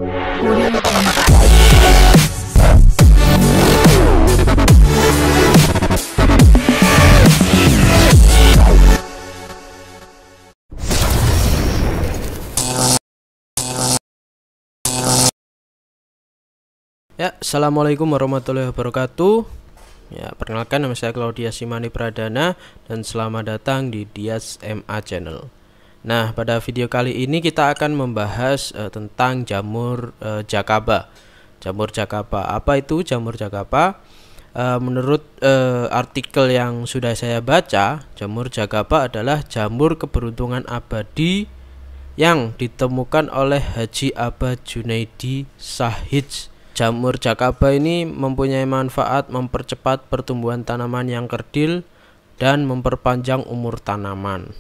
Ya, assalamualaikum warahmatullahi wabarakatuh. Ya, perkenalkan, nama saya Claudia Simani Pradana dan selamat datang di Dias MA Channel. Nah, pada video kali ini kita akan membahas tentang jamur Jacaba. Jamur Jacaba, apa itu jamur Jacaba? Menurut artikel yang sudah saya baca, jamur Jacaba adalah jamur keberuntungan abadi yang ditemukan oleh Haji Aba Junaidi Shahid. Jamur Jacaba ini mempunyai manfaat mempercepat pertumbuhan tanaman yang kerdil dan memperpanjang umur tanaman.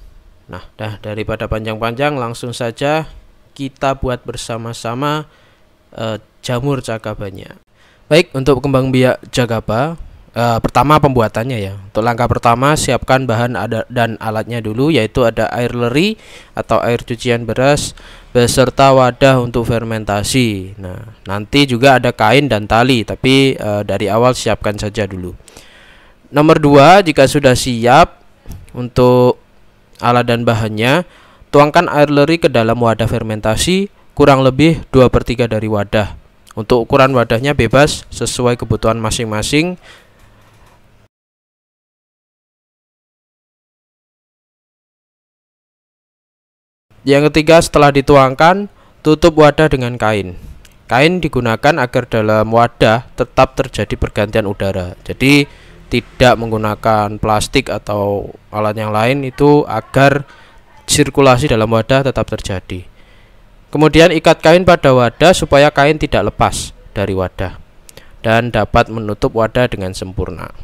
Nah, daripada panjang-panjang, langsung saja kita buat bersama-sama jamur Jacabanya. Baik, untuk kembang biak Jacaba, pertama pembuatannya ya. Untuk langkah pertama, siapkan bahan dan alatnya dulu, yaitu ada air leri atau air cucian beras beserta wadah untuk fermentasi. Nah, nanti juga ada kain dan tali, tapi dari awal siapkan saja dulu. Nomor 2, jika sudah siap untuk alat dan bahannya, tuangkan air leri ke dalam wadah fermentasi, kurang lebih 2/3 dari wadah. Untuk ukuran wadahnya bebas sesuai kebutuhan masing-masing. Yang ketiga, setelah dituangkan, tutup wadah dengan kain. Kain digunakan agar dalam wadah tetap terjadi pergantian udara. Jadi tidak menggunakan plastik atau alat yang lain, itu agar sirkulasi dalam wadah tetap terjadi. Kemudian ikat kain pada wadah supaya kain tidak lepas dari wadah dan dapat menutup wadah dengan sempurna.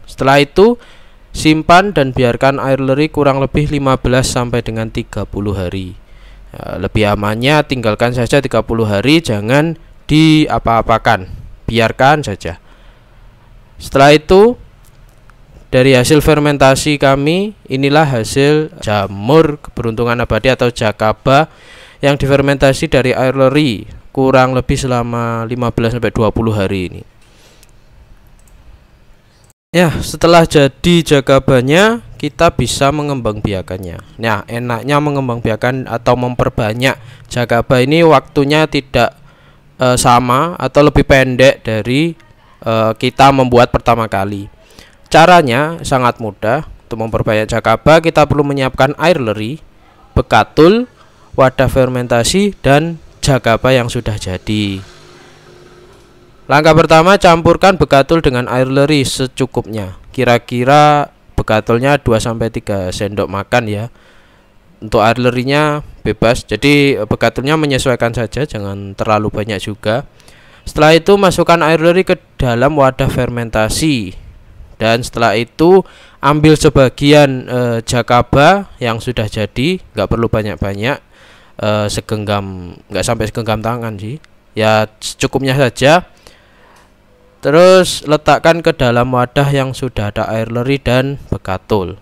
Setelah itu, simpan dan biarkan air leri kurang lebih 15 sampai dengan 30 hari. Lebih amannya tinggalkan saja 30 hari, jangan diapa-apakan, biarkan saja. Setelah itu, dari hasil fermentasi kami, inilah hasil jamur keberuntungan abadi atau Jacaba yang difermentasi dari air leri kurang lebih selama 15 sampai 20 hari ini. Ya, setelah jadi Jacabanya, kita bisa mengembangbiakannya. Nah, enaknya mengembangbiakan atau memperbanyak Jacaba ini waktunya tidak sama atau lebih pendek dari kita membuat pertama kali. Caranya sangat mudah. Untuk memperbanyak Jacaba, kita perlu menyiapkan air leri, bekatul, wadah fermentasi, dan Jacaba yang sudah jadi. Langkah pertama, campurkan bekatul dengan air leri secukupnya. Kira-kira bekatulnya 2-3 sendok makan ya. Untuk air lerinya bebas, jadi bekatulnya menyesuaikan saja, jangan terlalu banyak juga. Setelah itu, masukkan air leri ke dalam wadah fermentasi. Dan setelah itu, ambil sebagian Jacaba yang sudah jadi, nggak perlu banyak-banyak, nggak sampai segenggam tangan sih. Ya, secukupnya saja. Terus letakkan ke dalam wadah yang sudah ada air leri dan bekatul.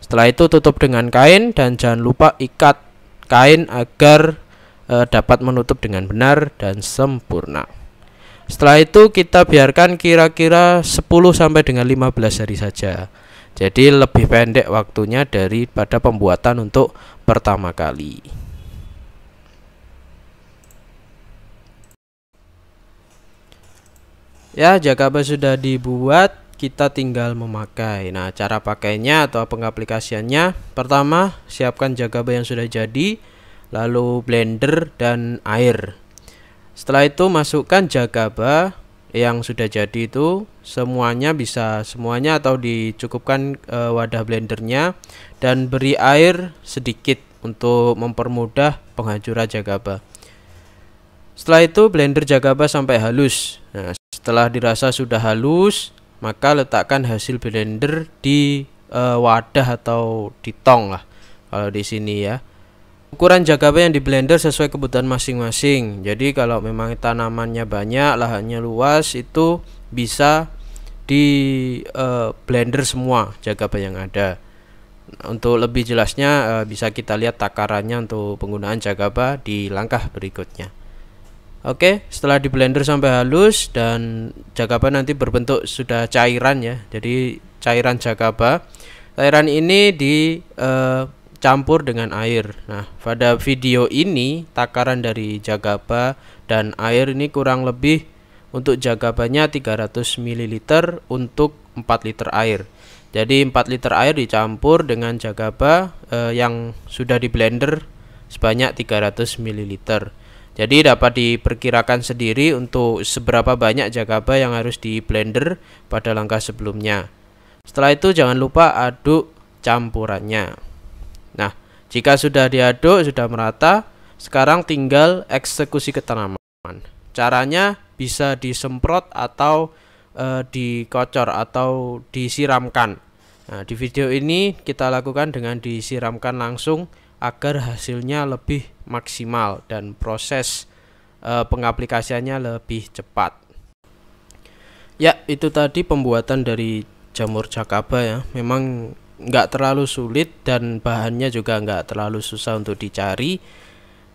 Setelah itu tutup dengan kain dan jangan lupa ikat kain agar dapat menutup dengan benar dan sempurna. Setelah itu kita biarkan kira-kira 10 sampai dengan 15 hari saja. Jadi lebih pendek waktunya daripada pembuatan untuk pertama kali. Ya, Jacaba sudah dibuat, kita tinggal memakai. Nah, cara pakainya atau pengaplikasiannya, pertama siapkan Jacaba yang sudah jadi, lalu blender dan air. Setelah itu masukkan Jacaba yang sudah jadi itu semuanya atau dicukupkan wadah blendernya dan beri air sedikit untuk mempermudah penghancuran jagaba. Setelah itu blender jagaba sampai halus. Nah, setelah dirasa sudah halus, maka letakkan hasil blender di wadah atau di tong lah kalau di sini ya. Ukuran jagaba yang di blender sesuai kebutuhan masing-masing. Jadi kalau memang tanamannya banyak, lahannya luas, itu bisa di blender semua jagaba yang ada. Untuk lebih jelasnya bisa kita lihat takarannya untuk penggunaan jagaba di langkah berikutnya. Oke, setelah di blender sampai halus dan jagaba nanti berbentuk sudah cairan ya. Jadi cairan jagaba. Cairan ini dicampur dengan air. Nah, pada video ini takaran dari jagaba dan air ini kurang lebih untuk jagabanya 300 ml untuk 4 liter air. Jadi 4 liter air dicampur dengan jagaba yang sudah di blender sebanyak 300 ml. Jadi dapat diperkirakan sendiri untuk seberapa banyak jagaba yang harus di blender pada langkah sebelumnya. Setelah itu jangan lupa aduk campurannya. Nah, jika sudah diaduk, sudah merata, sekarang tinggal eksekusi ke tanaman. Caranya bisa disemprot atau dikocor atau disiramkan. Nah, di video ini kita lakukan dengan disiramkan langsung agar hasilnya lebih maksimal dan proses pengaplikasiannya lebih cepat. Ya, itu tadi pembuatan dari jamur jagaba ya. Memang nggak terlalu sulit dan bahannya juga nggak terlalu susah untuk dicari.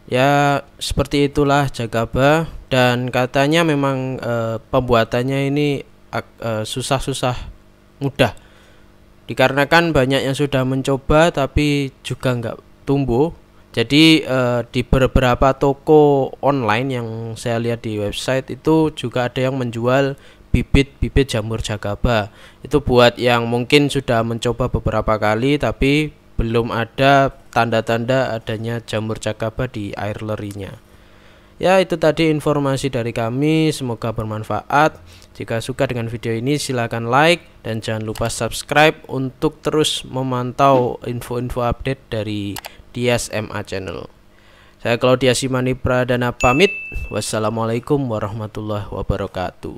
Ya, seperti itulah jagaba dan katanya memang pembuatannya ini susah-susah mudah. Dikarenakan banyak yang sudah mencoba tapi juga nggak tumbuh. Jadi di beberapa toko online yang saya lihat di website itu juga ada yang menjual bibit-bibit jamur jagaba. Itu buat yang mungkin sudah mencoba beberapa kali tapi belum ada tanda-tanda adanya jamur jagaba di airlerinya. Ya, itu tadi informasi dari kami, semoga bermanfaat. Jika suka dengan video ini silahkan like dan jangan lupa subscribe untuk terus memantau info-info update dari Dias MA Channel. Saya Claudia Simani Pradana pamit. Wassalamualaikum warahmatullahi wabarakatuh.